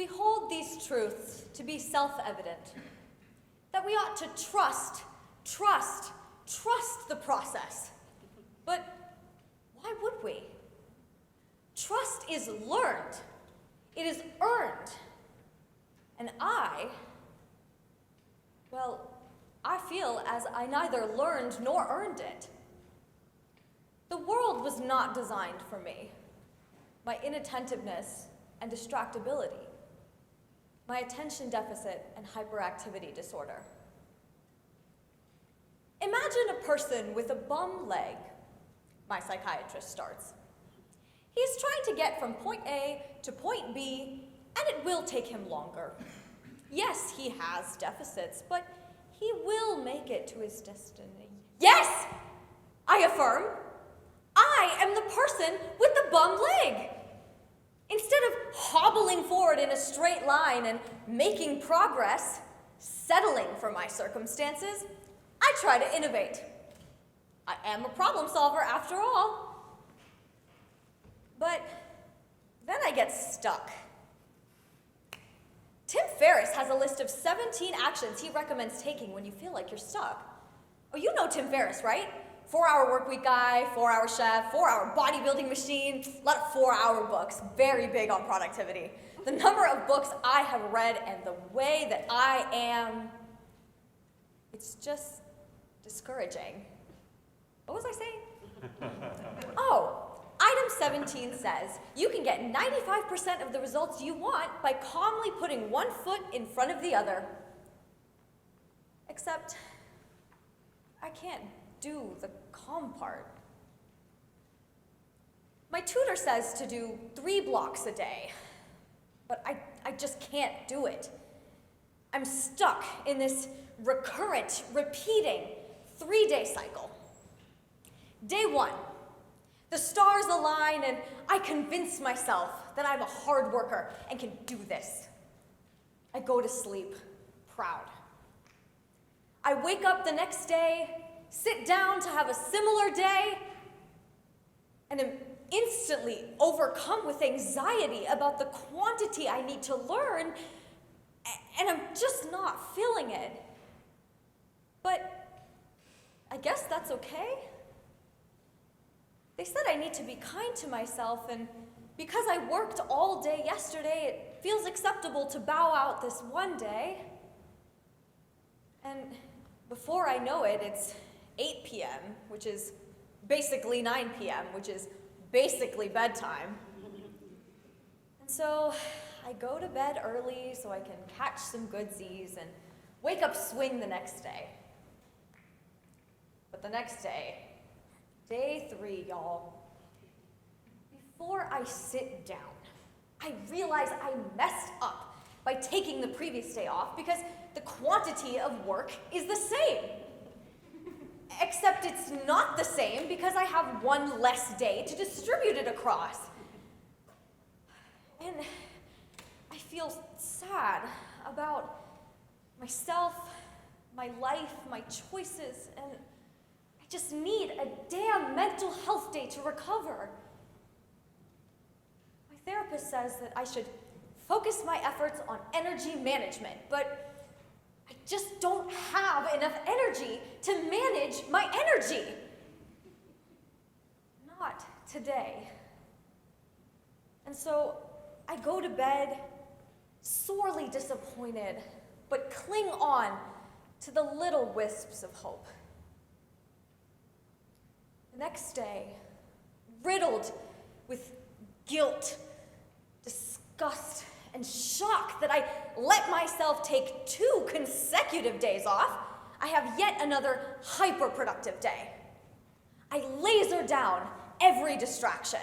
We hold these truths to be self-evident, that we ought to trust the process. But why would we? Trust is learned. It is earned. And I feel as I neither learned nor earned it. The world was not designed for me. My inattentiveness and distractibility, my attention deficit and hyperactivity disorder. Imagine a person with a bum leg, my psychiatrist starts. He's trying to get from point A to point B, and it will take him longer. Yes, he has deficits, but he will make it to his destiny. Yes, I affirm, I am the person with the bum leg. Instead of hobbling forward in a straight line and making progress, settling for my circumstances, I try to innovate. I am a problem solver after all. But then I get stuck. Tim Ferriss has a list of 17 actions he recommends taking when you feel like you're stuck. Oh, you know Tim Ferriss, right? 4-hour workweek guy, 4-hour chef, 4-hour bodybuilding machine, a lot of 4-hour books, very big on productivity. The number of books I have read and the way that I am, it's just discouraging. What was I saying? Oh, item 17 says, you can get 95% of the results you want by calmly putting one foot in front of the other. Except, I can't do the calm part. My tutor says to do 3 blocks a day, but I just can't do it. I'm stuck in this recurrent, repeating 3-day cycle. Day 1, the stars align and I convince myself that I'm a hard worker and can do this. I go to sleep proud. I wake up the next day, sit down to have a similar day, and am instantly overcome with anxiety about the quantity I need to learn, and I'm just not feeling it. But I guess that's okay. They said I need to be kind to myself, and because I worked all day yesterday, it feels acceptable to bow out this one day. And before I know it, it's 8 p.m., which is basically 9 p.m., which is basically bedtime. And so I go to bed early so I can catch some good Z's and wake up swing the next day. But the next day, day 3, y'all, before I sit down, I realize I messed up by taking the previous day off because the quantity of work is the same. Except it's not the same because I have one less day to distribute it across. And I feel sad about myself, my life, my choices, and I just need a damn mental health day to recover. My therapist says that I should focus my efforts on energy management, but I just don't have enough energy to manage my energy. Not today. And so I go to bed sorely disappointed, but cling on to the little wisps of hope. The next day, riddled with guilt, disgust, and shock that I let myself take 2 consecutive days off, I have yet another hyper-productive day. I laser down every distraction.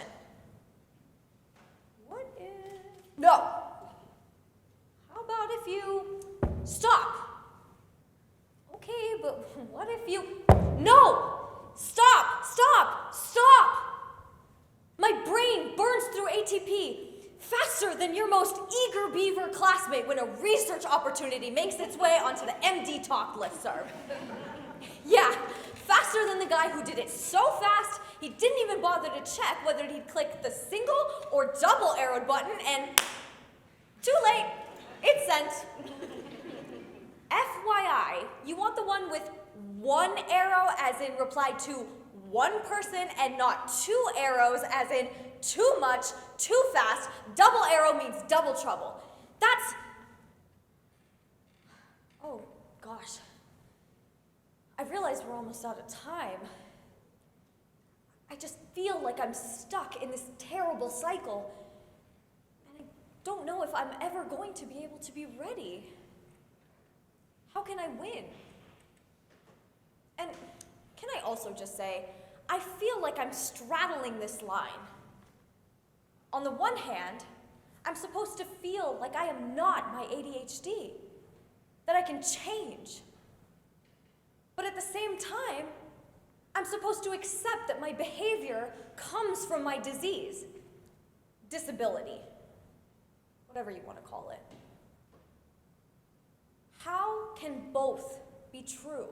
What if... No! How about if you stop? Okay, but what if you... No! Stop! Stop! Stop! My brain burns through ATP faster than your most eager beaver classmate when a research opportunity makes its way onto the MD Talk listserv. Yeah, faster than the guy who did it so fast, he didn't even bother to check whether he'd click the single or double arrowed button, and Too late. It's sent. FYI, you want the one with one arrow as in reply to one person and not two arrows as in too much, too fast. Double arrow means double trouble. That's... Oh, gosh. I realize we're almost out of time. I just feel like I'm stuck in this terrible cycle. And I don't know if I'm ever going to be able to be ready. How can I win? And can I also just say, I feel like I'm straddling this line. On the one hand, I'm supposed to feel like I am not my ADHD, that I can change. But at the same time, I'm supposed to accept that my behavior comes from my disease, disability, whatever you want to call it. How can both be true?